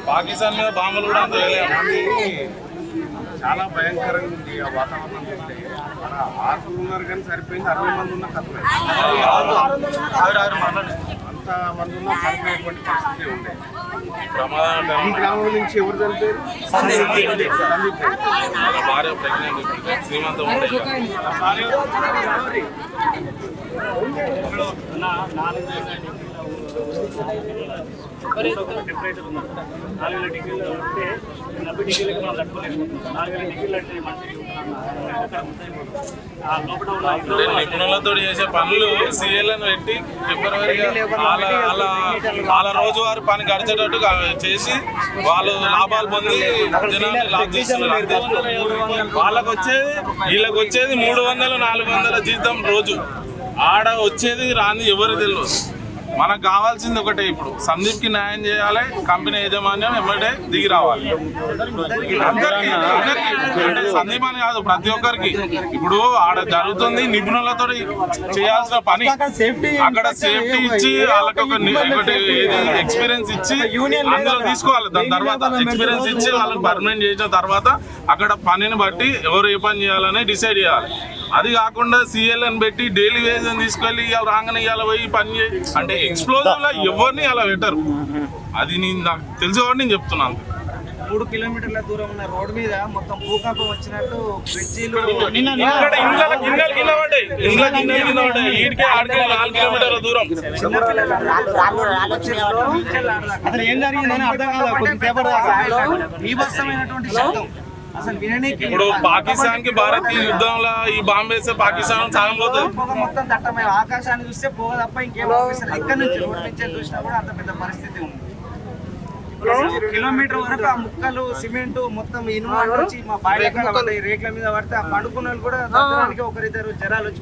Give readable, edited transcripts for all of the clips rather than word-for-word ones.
పాకిస్తాన్ మీద బాంబులు కూడా అంత చాలా భయంకరంగా ఉంది ఆ వాతావరణం చూస్తే. మన 6 ఉన్నారు కానీ సరిపోయింది, 60 మంది ఉన్న కథ అంత మంది ఉన్న సరిపోయేటువంటి పరిస్థితి ఉండే. ఈ గ్రామం నుంచి ఎవరు చనిపోయారు? భార్య ప్రెగ్నెంట్, శ్రీమంతం ఉండే. టెంపరేచర్ ఉంది 4000 డిగ్రీలు ఉంటే 40 డిగ్రీలకు మనం తట్టుకోలేకపోతున్నాం. 4000 డిగ్రీలు అంటే నిపుణులతో చేసే పనులు సీఏలను పెట్టి ఫిబ్రవరిగా వాళ్ళ రోజువారి పని గడిచేటట్టు చేసి వాళ్ళు లాభాలు పొంది జనాన్ని లాభ చేస్తున్నారు. వాళ్ళకి వచ్చేది వీళ్ళకి వచ్చేది 300-400 జీతం రోజు. ఆడ వచ్చేది రాని ఎవరు తెలియదు. మనకు కావాల్సింది ఒకటే, ఇప్పుడు సందీప్ కి న్యాయం చేయాలి, కంపెనీ యాజమాన్యం ఎమ్మటే దిగి రావాలి. అంటే సందీప్ అని కాదు, ప్రతి ఒక్కరికి. ఇప్పుడు ఆడ జరుగుతుంది నిపుణులతో చేయాల్సిన పని. అక్కడ సేఫ్టీ ఇచ్చి వాళ్ళకి ఒకటి ఎక్స్పీరియన్స్ ఇచ్చి అందులో తీసుకోవాలి. దాని తర్వాత ఎక్స్పీరియన్స్ ఇచ్చి వాళ్ళకి పర్మనెంట్ చేసిన తర్వాత అక్కడ పనిని బట్టి ఎవరు ఏ పని చేయాలని డిసైడ్ చేయాలి. అది కాకుండా సీఎల్ని పెట్టి డైలీ వేజ్ అని తీసుకెళ్ళి ఇవాళ రాగానే ఇవాళ పోయి పని చేయి అంటే ఎక్స్ప్లోజివ్ లా ఎవరిని అలా పెట్టరు. అది నాకు తెలిసి కాబట్టి నేను చెప్తున్నాను. 3 కిలోమీటర్ల దూరం ఉన్న రోడ్డు మీద మొత్తం భూకంపం వచ్చినట్టు బ్రిడ్జిలు దూరం. బీభత్సమైనటువంటి శబ్దం అసలు విననీకి. ఇప్పుడు పాకిస్తాన్ కి భారత్ యుద్ధంలో ఈ బాంబు వేస్తే పాకిస్తాన్ సాగం పోతుంది. పొగ మొత్తం దట్టమైన ఆకాశాన్ని చూస్తే పొగ తప్ప ఇంకేం ఆఫీసర్ ఇక్కడ నుంచి రోడ్డు నుంచి చూసినా కూడా అంత పెద్ద పరిస్థితి ఉంది. కిలోమీటర్ వరకు ఆ ముక్కలు సిమెంట్ మొత్తం ఇనుము నుంచి మా బాడీ రేట్ల మీద పడితే ఆ పండుకున్న కూడా ఒకరిద్దరు జరాలు వచ్చి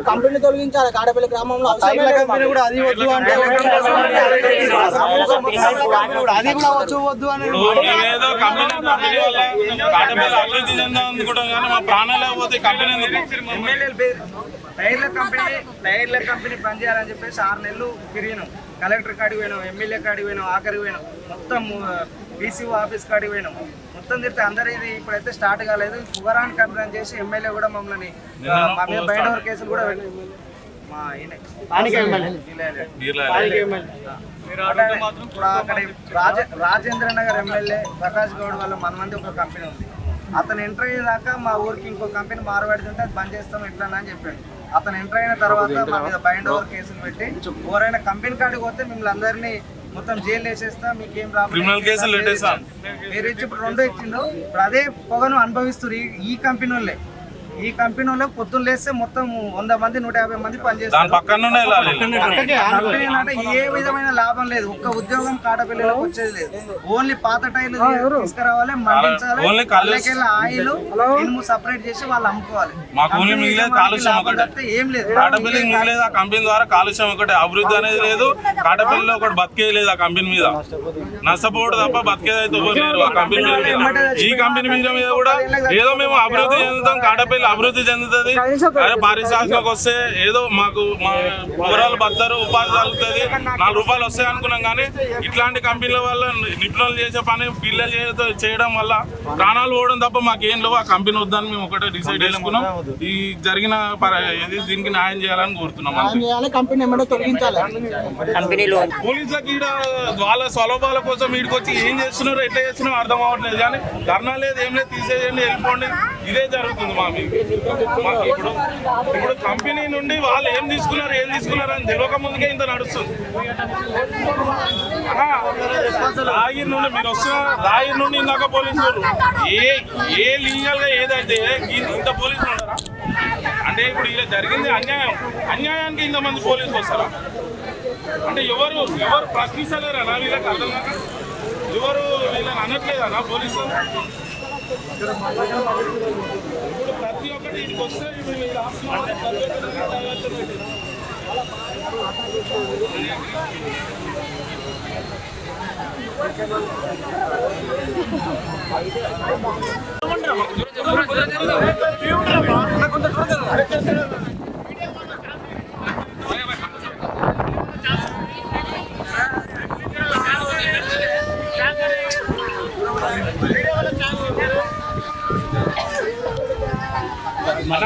కంపెనీ తొలగించాలి. కాడపల్లి గ్రామంలో అది వద్దు అంటే అది కూడా వద్దు అని అభివృద్ధి చెందాం అనుకుంటాం కానీ మా ప్రాణాలు పోతే కంపెనీ టైర్ల కంపెనీ పనిచేయాలని చెప్పేసి 6 నెలలు తిరిగినాం. కలెక్టర్ కాడికి పోయినాం, ఎమ్మెల్యే కాడికి పోయినాం, ఆఖరికి పోయినాం, మొత్తం బీసీఓ ఆఫీస్ కాడికి పోయినాం. మొత్తం తిరిగితే అందరూ ఇది ఇప్పుడైతే స్టార్ట్ కాలేదు. పుగరాన్ని కంప్లైంట్ చేసి ఎమ్మెల్యే కూడా మమ్మల్ని మా మీద బయట ఓవర్ కేసులు కూడా పెట్టారు. మా రాజేంద్ర నగర్ ఎమ్మెల్యే ప్రకాష్ గౌడ్ వాళ్ళ మనమంది ఒక కంపెనీ ఉంది. అతను ఎంటర్ అయ్యేదాకా మా ఊరికి ఇంకో కంపెనీ మారబడుతుంటే అది బంద్ చేస్తాం ఎట్లా అని చెప్పాడు. అతను ఎంటర్ అయిన తర్వాత మా మీద బైండ్ ఓవర్ కేసులు పెట్టి ఎవరైనా కంపెనీ కాడికి పోతే మిమ్మల్ని అందరినీ మొత్తం జైలు వేసేస్తా, మీకేం రాదు మీరు ఇచ్చి ఇప్పుడు 2 ఇచ్చిండు. ఇప్పుడు అదే పొగను అనుభవిస్తారు ఈ కంపెనీ వాళ్ళే. ఈ కంపెనీ వాళ్ళకి పొద్దున్న లేస్తే మొత్తం 100 మంది 150 మంది పనిచేస్తారు. ఏ విధమైన లాభం లేదు. ఒక్క ఉద్యోగం కాడపల్లిలోకి వచ్చేది లేదు. ఓన్లీ పాత టైర్లు తీసుకురావాలి, మండించాలి, ఆయిల్ ఇనుము సపరేట్ చేసి వాళ్ళు అమ్ముకోవాలి. ఏం లేదు. ఆ కంపెనీ ద్వారా కాలుష్యం ఒకటి, అభివృద్ధి అనేది లేదు. కాడపల్లిలో ఒకటి బతికేది లేదు. ఆ కంపెనీ మీద నష్టపోవడం తప్ప బతికేది అయితే లేరు. ఆ కంపెనీ మీద ఈ కంపెనీ మీద కూడా ఏదో మేము అభివృద్ధి చెందుతాం, కాడపల్లి అభివృద్ధి చెందుతుంది, పారిశ్రామికకు వస్తే ఏదో మాకు మా వివరాలు బతారు, ఉపాధి కలుగుతుంది, 4 రూపాయలు వస్తాయి అనుకున్నాం. కానీ ఇట్లాంటి కంపెనీల వల్ల నిపుణులు చేసే పని పిల్లలు చేయడం వల్ల ప్రాణాలు పోవడం తప్ప మాకేం లేవు. ఆ కంపెనీ వద్దని మేము ఒకటే డిసైడ్ చేసుకున్నాం. ఈ జరిగిన దీనికి న్యాయం చేయాలని కోరుతున్నాం. పోలీసులకి వాళ్ళ స్వలాభాల కోసం వీడికి వచ్చి ఏం చేస్తున్నారో ఎట్లా చేస్తున్నారో అర్థం అవ్వట్లేదు. కానీ ధర్నా లేదు, ఏం లేదు, తీసేయండి, వెళ్ళిపోండి, ఇదే జరుగుతుంది ఇప్పుడు కంపెనీ నుండి వాళ్ళు ఏం తీసుకున్నారు అని తెలియక ముందుకే ఇంత నడుస్తుంది. రాగిరి నుండి మీరు వస్తున్నారు, రాగిరి నుండి ఇందాక పోలీసులు ఏ లీగల్ గా ఏదైతే ఇంత పోలీసులు ఉంటారా అంటే ఇప్పుడు ఇలా జరిగింది అన్యాయానికి ఇంతమంది పోలీసులు వస్తారా అంటే ఎవరు ప్రశ్నిస్తలేరా వీళ్ళకి అర్థం కాక ఎవరు వీళ్ళని అనట్లేదన్నా పోలీసులు. ఇప్పుడు ప్రతి ఒక్కటి ఇంటికి వస్తే మన